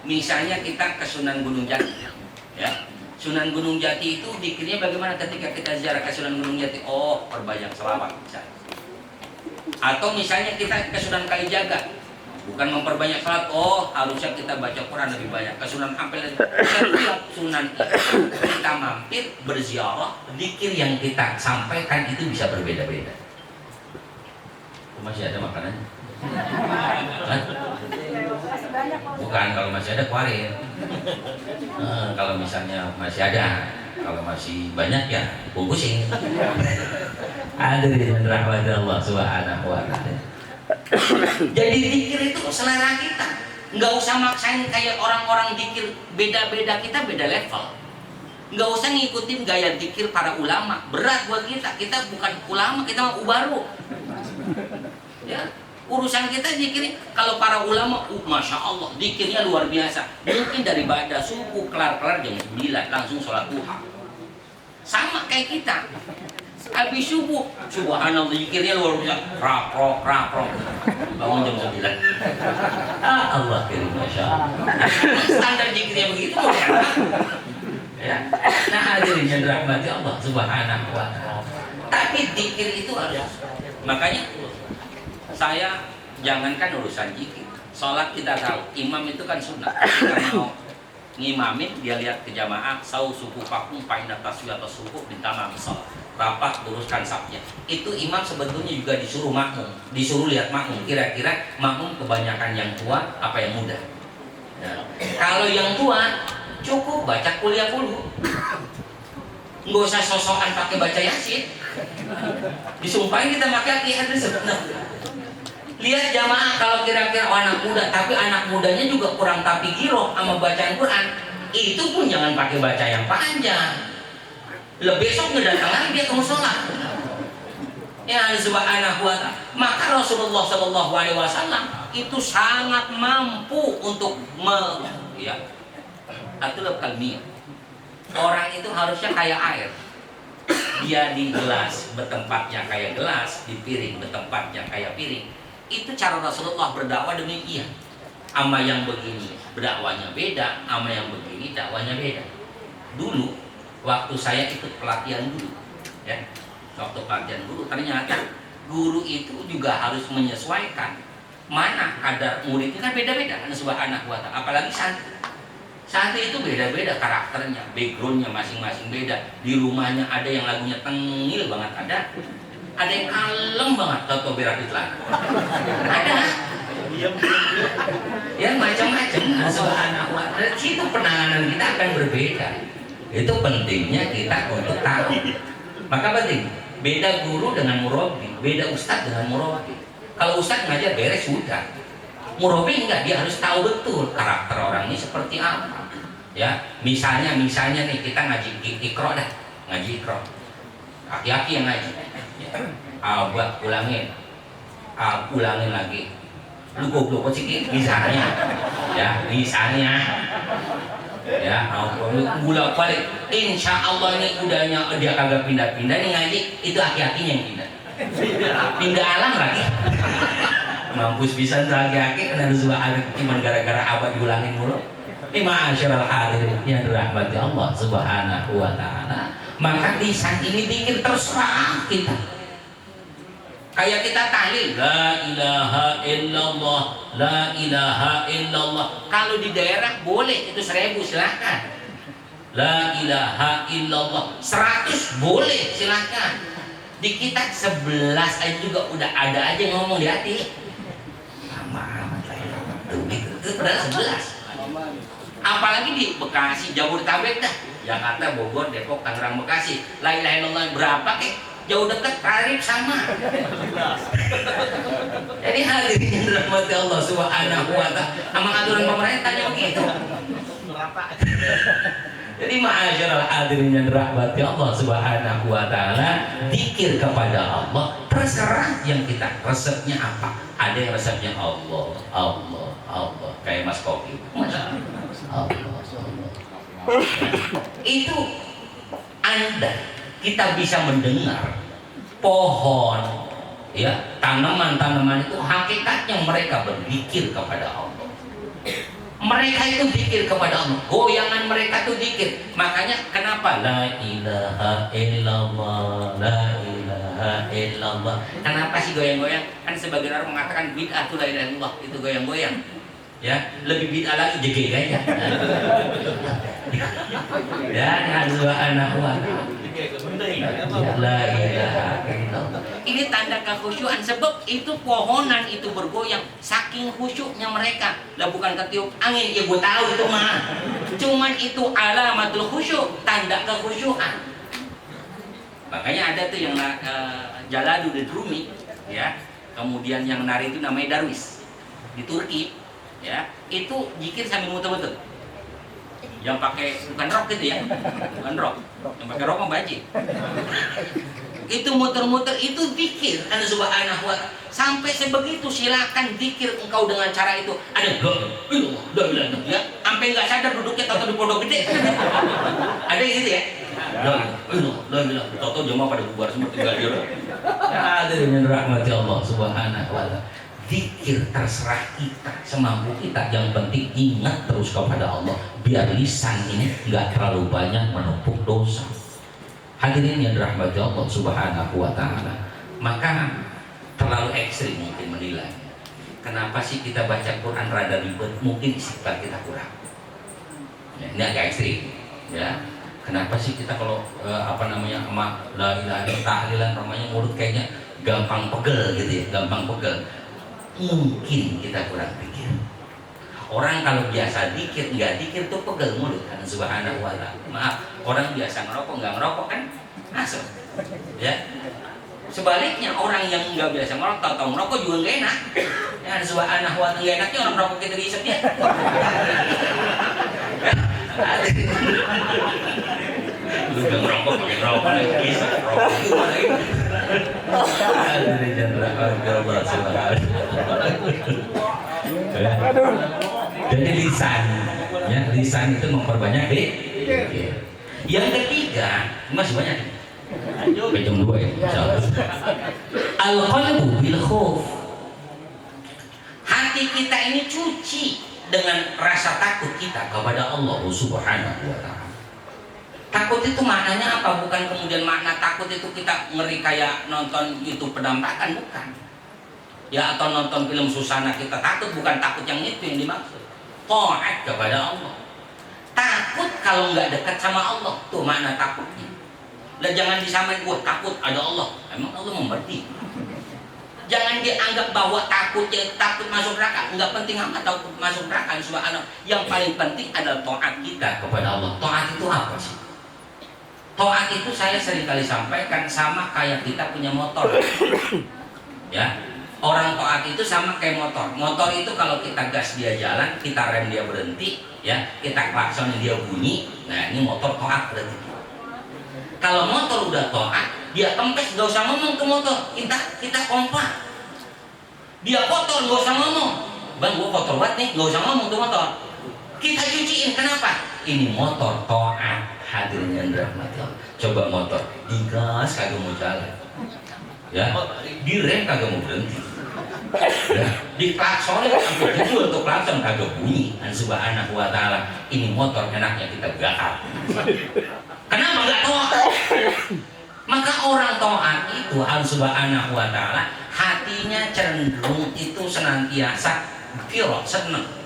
Misalnya kita ke Sunan Gunung Jati, ya. Sunan Gunung Jati itu dikirnya bagaimana ketika kita ziarah ke Sunan Gunung Jati? Oh, perbanyak selawat misalnya. Atau misalnya kita ke Sunan Kalijaga, bukan memperbanyak salat. Oh, harusnya kita baca Quran lebih banyak. Ke Sunan Ampel, setiap sunan itu kita mampir berziarah, zikir yang kita sampaikan itu bisa berbeda-beda. Masih ada makanannya? Bukan, kalau masih ada kuarin. Kalau misalnya masih ada, kalau masih banyak ya bungkusin. Ada di rahmat Allah Subhanahu wa ta'ala. Jadi zikir itu selera kita. Nggak usah maksain kayak orang-orang zikir beda-beda, kita beda level. Nggak usah ngikutin gaya zikir para ulama. Berat buat kita. Kita bukan ulama, kita mau ubaru. Ya, urusan kita zikir. Kalau para ulama, masya Allah, zikirnya luar biasa. Mungkin dari baca subuh kelar-kelar jam 9 langsung sholat duha. Sama kayak kita. Habis subuh, subhanallah, zikirnya luar biasa. Raprok. Bangun jam 9. Allah kirim, masya Allah. Standar zikirnya begitu, ya. Nah, hadirin yang dirahmati Allah Subhanahu wa ta'ala. Tapi zikir itu harus. Makanya saya jangankan urusan zikir, sholat kita tahu, imam itu kan sunnah. Kita mau ngimamin, dia lihat ke jamaah, sau suku pakum, painat taswi atau suku, bintama misal, rapat, luruskan sapnya. Itu imam sebetulnya juga disuruh makmum, disuruh lihat makmum. Kira-kira makmum kebanyakan yang tua, apa yang muda? Ya. Kalau yang tua, cukup baca kuliah dulu. Nggak usah sosokan pakai baca yasin. Disumpahin kita pakai hadis sebenarnya. Lihat jamaah, kalau kira-kira anak muda, tapi anak mudanya juga kurang tapi giroh sama bacaan Quran, itu pun jangan pakai baca yang panjang. Besok ngedatang lagi dia ke musola. Ya subhanahu wa ta'ala. Maka Rasulullah Shallallahu Alaihi Wasallam itu sangat mampu untuk atul kalmiyah. Orang itu harusnya kayak air. Dia di gelas bertempatnya kayak gelas, di piring bertempatnya kayak piring. Itu cara Rasulullah berdakwah demikian. Ama yang begini berdakwahnya beda, ama yang begini dakwahnya beda. Dulu waktu saya ikut pelatihan guru, ya, waktu pelatihan guru ternyata guru itu juga harus menyesuaikan mana kadar muridnya, kan beda-beda kan subhanahu wa ta'ala. Apalagi santri. Santri itu beda-beda karakternya, backgroundnya masing-masing beda. Di rumahnya ada yang lagunya tengil banget, ada yang kalem banget, atau berakit lah. Ada. Ya macam-macam. Subhanahu wa ta'ala. Itu penanganan kita akan berbeda. Itu pentingnya kita untuk tahu. Maka penting. Beda guru dengan murabi, beda ustadz dengan murabi. Kalau ustadz ngajar beres sudah. Murabi enggak, dia harus tahu betul karakter orang ini seperti apa. Ya, misalnya nih kita ngaji Iqra dah, ngaji Iqra. Aki-aki yang ngaji. Buat ulangin lagi. Lu goblok sih misalnya. Ya, misalnya. Ya, bolak balik. Insya Allah nih udahnya dia kagak pindah-pindah nih ngaji, itu aki-akinya yang pindah. Pindah alam lagi. Mampus bisa aki-aki kena zuhad cuma gara-gara abad diulangin mulu. Ini ma'asyiral hadirin yang dirahmati Allah Subhanahu wa ta'ala. Maka lisan ini dikir terserah kita. Kayak kita tahlil la ilaha illallah, la ilaha illallah. Kalau di daerah boleh itu 1000 silakan. La ilaha illallah 100 boleh silakan. Di kita 11 aja juga udah ada aja ngomong di hati. Amat lah itu padahal 11. Apalagi di Bekasi, Jabodetabek dah, Jakarta, Bogor, Depok, Tangerang, Bekasi. La ilaha illallah berapa jauh dekat, karib sama. Jadi hadirin yang dirahmati Allah Subhanahu wa ta'ala. Amang aturan pemerintahnya begitu. Jadi ma'asyiral hadirin yang dirahmati Allah Subhanahu wa ta'ala, zikir kepada Allah terserah yang kita resepnya apa. Ada yang resepnya Allah kayak Mas Kopi. Allah. Itu Anda kita bisa mendengar pohon, ya, tanaman-tanaman itu hakikatnya mereka berzikir kepada Allah. Mereka itu zikir kepada Allah, goyangan mereka itu zikir. Makanya kenapa la ilaha illallah, la ilaha illallah? Kenapa sih goyang-goyang? Kan sebagian orang mengatakan bid'ah itu la ilaha illallah, itu goyang-goyang. Ya, lebih bid'ah lagi jegek aja. Ya, subhanahu wa ta'ala. La ilaha illallah. Ini tanda kekhusyuan, sebab itu pohonan itu bergoyang saking khusyuknya mereka. Lah bukan ketiup angin, ya gue tahu itu mah. Cuman itu alamatul khusyuk, tanda kekhusyuan. Makanya ada tuh yang Jalaluddin Rumi, ya. Kemudian yang nari itu namanya Darwis di Turki. Ya, itu zikir sambil muter-muter. Yang pakai bukan rok gitu ya, bukan rok. Yang pakai rok mah baji. Itu muter-muter itu zikir Allah Subhanahu wa ta'ala. Sampai sebegitu, silakan zikir engkau dengan cara itu. Ada ya, sampai nggak sadar duduknya atau di pondok gede. Ada yang gitu ya. Toto jemaah pada bubar semua tinggal di rumah. Ada dengan rahmati Allah Subhanahu wa ta'ala. Zikir terserah kita, semampu kita. Yang penting ingat terus kepada Allah, biar lisan ini nggak terlalu banyak menumpuk dosa. Hadirin yang dirahmati Allah Subhanahu wa ta'ala. Maka terlalu ekstrim mungkin menilai. Kenapa sih kita baca Quran rada ribet? Mungkin istighfar kita kurang. Ya, ini agak ekstrim. Ya. Kenapa sih kita kalau la ilaha illallah tahlilan namanya mulut kayaknya gampang pegel gitu ya, gampang pegel. Mungkin kita kurang pikir. Orang kalau biasa dikir, nggak dikir tuh pegel mulut kan, subhanahu wa ta'ala. Maaf, orang biasa ngerokok, nggak ngerokok kan asem. Ya. Sebaliknya orang yang nggak biasa ngerokok, tahu ngerokok juga nggak enak. Ya, subhanahu wa ta'ala, nggak enaknya orang ngerokok kita diisepnya. Lu nggak ngerokok pakai ngerokok lagi bisa ngerokok gimana ini? Jadi lisan, ya, lisan itu memperbanyak deh. Yang ketiga masih banyak. Jam 2 ya. Al-qalbu bil khauf. Hati kita ini cuci dengan rasa takut kita kepada Allah Subhanahu wa ta'ala. Takut itu maknanya apa? Bukan kemudian makna takut itu kita ngeri kayak nonton YouTube penampakan, bukan. Ya, atau nonton film Susana kita takut, bukan takut yang itu yang dimaksud. Taat kepada Allah. Takut kalau nggak dekat sama Allah, tuh makna takutnya. Lah jangan disamain gua takut ada Allah. Emang Allah memberi. Jangan dianggap bahwa takutnya takut masuk neraka. Enggak penting amat takut masuk neraka, subhanallah. Yang paling penting adalah taat kita kepada Allah. Taat itu apa sih? Taat itu saya sering kali sampaikan sama kayak kita punya motor. Ya, orang taat itu sama kayak motor. Motor itu kalau kita gas dia jalan, kita rem dia berhenti, ya, kita klakson dia bunyi. Nah, ini motor taat berarti. Kalau motor udah taat, dia kempes gak usah ngomong ke motor. Kita kompak. Dia kotor gak usah ngomong. Bang, gua kotor banget nih, gak usah ngomong tuh motor. Kita cuciin, kenapa? Ini motor taat. Hadirin yang dirahmati Allah. Coba motor digas kagak mau jalan, ya, direm kagak mau berhenti, ya, diklakson sampai judul untuk klakson kagak bunyi. Subhanahu wa ta'ala. Ini motor enaknya kita bakar. Kenapa nggak taat? Maka orang taat itu subhanahu wa ta'ala hatinya cenderung itu senantiasa firah, seneng.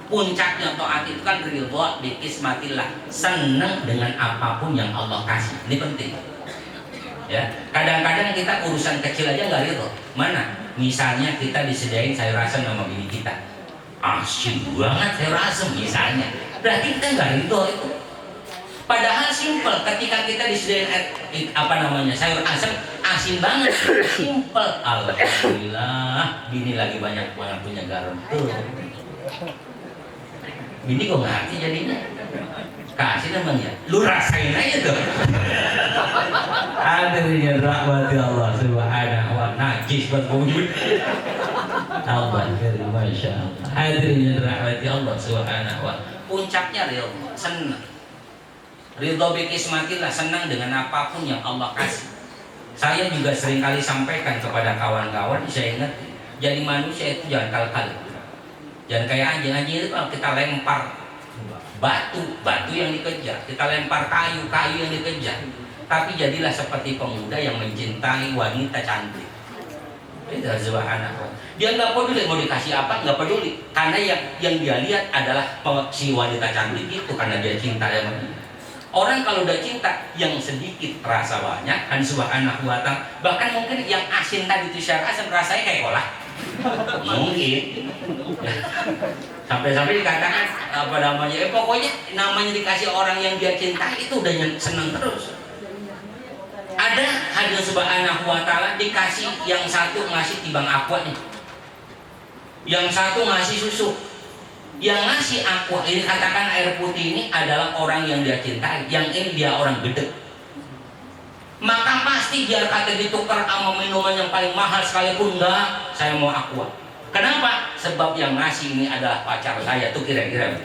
Puncaknya taat itu kan ridha bi kismatillah, senang dengan apapun yang Allah kasih. Ini penting. Ya, kadang-kadang kita urusan kecil aja nggak ridha. Mana? Misalnya kita disediain sayur asem sama bini kita. Asyik banget sayur asem misalnya. Berarti kita nggak ridha itu. Padahal simpel, ketika kita disediain sayur asem asin banget, simpel. Alhamdulillah, bini lagi banyak banget punya garam tuh. Bini kok ngerti jadinya, kasih namanya, lu rasain aja tuh. Hadirin rahmati Allah Subhanahu wa ta'ala. Najis buat bumi. Allah, masya Allah. Hadirin rahmati Allah Subhanahu wa ta'ala. Puncaknya ridho, senang. Ridho bi kismatillah, senang dengan apapun yang Allah kasih. Saya juga sering kali sampaikan kepada kawan-kawan, saya ingat, jadi manusia itu jangan kal-kal. Jangan kayak anjing itu kalau kita lempar batu yang dikejar, kita lempar kayu yang dikejar. Tapi jadilah seperti pemuda yang mencintai wanita cantik. Itu subhanallah. Dia nggak peduli mau dikasih apa, nggak peduli, karena yang dia lihat adalah si wanita cantik itu, karena dia cinta sama dia. Orang kalau udah cinta, yang sedikit terasa banyak, kan subhanahu wa ta'ala. Bahkan mungkin yang asin tadi itu secara asam rasanya kayak kolah. Mungkin. Sampai-sampai dikatakan apa namanya? Pokoknya namanya dikasih orang yang dia cintai itu udah senang terus. Ada hadir subhanahu wa ta'ala dikasih yang satu ngasih tibang aqua nih, yang satu ngasih susu, yang ngasih aqua ini katakan air putih ini adalah orang yang dia cintai, yang ini dia orang gede. Maka pasti dia kata ditukar sama minuman yang paling mahal sekalipun, enggak, saya mau aqua. Kenapa? Sebab yang ngasih ini adalah pacar saya tuh kira-kira.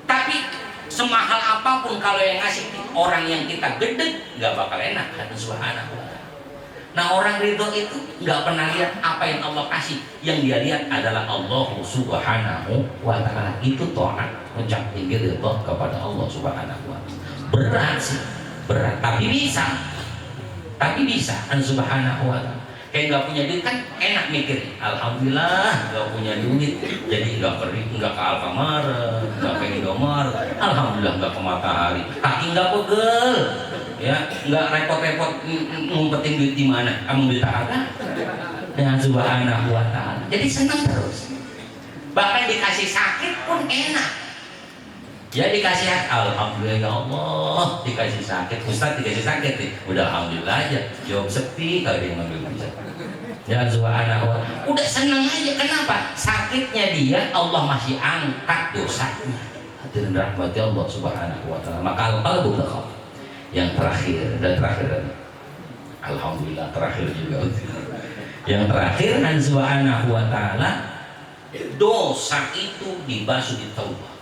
Tapi semahal apapun kalau yang ngasih orang yang kita gede, nggak bakal enak kan subhanahu wa ta'ala. Nah orang ridho itu nggak pernah lihat apa yang Allah kasih, yang dia lihat adalah Allah subhanahu wa ta'ala. Itu taat, mencapai ridho kepada Allah subhanahu wa ta'ala. Berat sih, berat, tapi bisa kan subhanahu wa ta'ala. Kayak nggak punya duit kan enak mikir, alhamdulillah nggak punya duit, jadi nggak pergi, nggak ke Alfamart, nggak ke Indomaret, alhamdulillah nggak ke Matahari, kaki nggak pegel, ya nggak repot-repot ngumpetin duit di mana, kamu duit apa? Dengan subhanahu wa ta'ala, jadi senang terus. Bahkan dikasih sakit pun enak. Ya dikasih alhamdulillah ya Allah, dikasih sakit, Ustaz dikasih sakit nih, udah alhamdulillah aja, jawab sepi kalau dia ngambil bisa. Ya subhanahu wa ta'ala, udah senang aja. Kenapa? Sakitnya dia Allah masih angkat dosanya. Hadirin rahmati Allah subhanahu wa ta'ala. Maka al-qalbu takhaf. Yang terakhir dan terakhir, alhamdulillah terakhir juga. Yang terakhir dan subhanahu wa ta'ala, dosa itu dibasuh di taubat.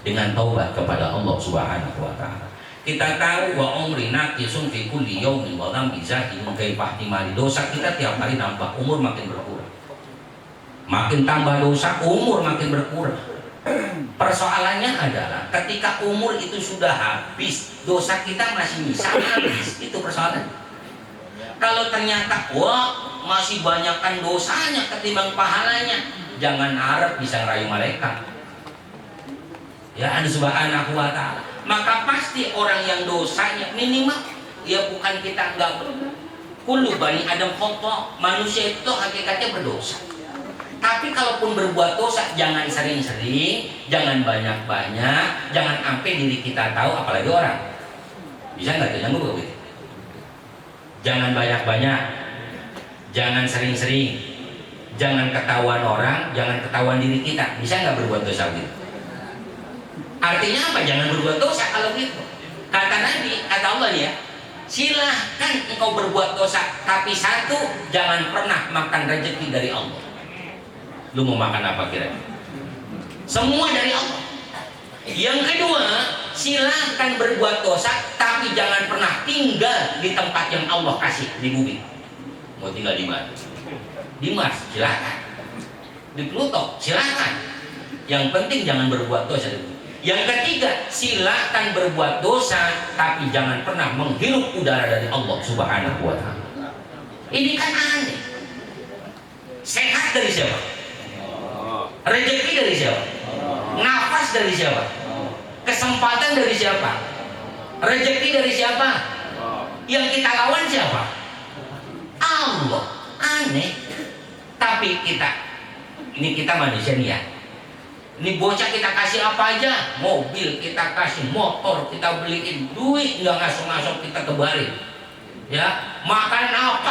Dengan taubat kepada Allah subhanahu wa ta'ala. Kita tahu wa umri naqisun fi kulli yaumin wa dhambi zahimun kaifah timali. Dosa kita tiap hari nambah, umur makin berkurang. Makin tambah dosa, umur makin berkurang. Persoalannya adalah ketika umur itu sudah habis, dosa kita masih bisa habis. Itu persoalannya. Kalau ternyata wah masih banyakkan dosanya ketimbang pahalanya, jangan harap bisa ngerayu malaikat. Ya subhanahu wa ta'ala. Maka pasti orang yang dosanya minimal, ya bukan kita enggak kullu bani Adam khata, manusia itu hakikatnya berdosa. Tapi kalaupun berbuat dosa, jangan sering-sering, jangan banyak-banyak, jangan sampai diri kita tahu, apalagi orang. Bisa nggak tuh nyambung begitu? Jangan banyak-banyak, jangan sering-sering, jangan ketahuan orang, jangan ketahuan diri kita. Bisa nggak berbuat dosa gitu? Artinya apa? Jangan berbuat dosa kalau gitu. Kata Nabi, kata Allah ya, silahkan engkau berbuat dosa, tapi satu, jangan pernah makan rezeki dari Allah. Lu mau makan apa kira-kira? Semua dari Allah. Yang kedua, silahkan berbuat dosa, tapi jangan pernah tinggal di tempat yang Allah kasih di bumi. Mau tinggal di mana? Di Mars, silahkan. Di Pluto, silahkan. Yang penting jangan berbuat dosa. Yang ketiga, silakan berbuat dosa, tapi jangan pernah menghirup udara dari Allah subhanahu wa ta'ala. Ini kan aneh. Sehat dari siapa? Rezeki dari siapa? Nafas dari siapa? Kesempatan dari siapa? Rezeki dari siapa? Yang kita lawan siapa? Allah. Aneh. Tapi kita manusia nih ya. Ini bocah kita kasih apa aja, mobil kita kasih, motor kita beliin, duit nggak ngasong-ngasong kita tebarin, ya makan apa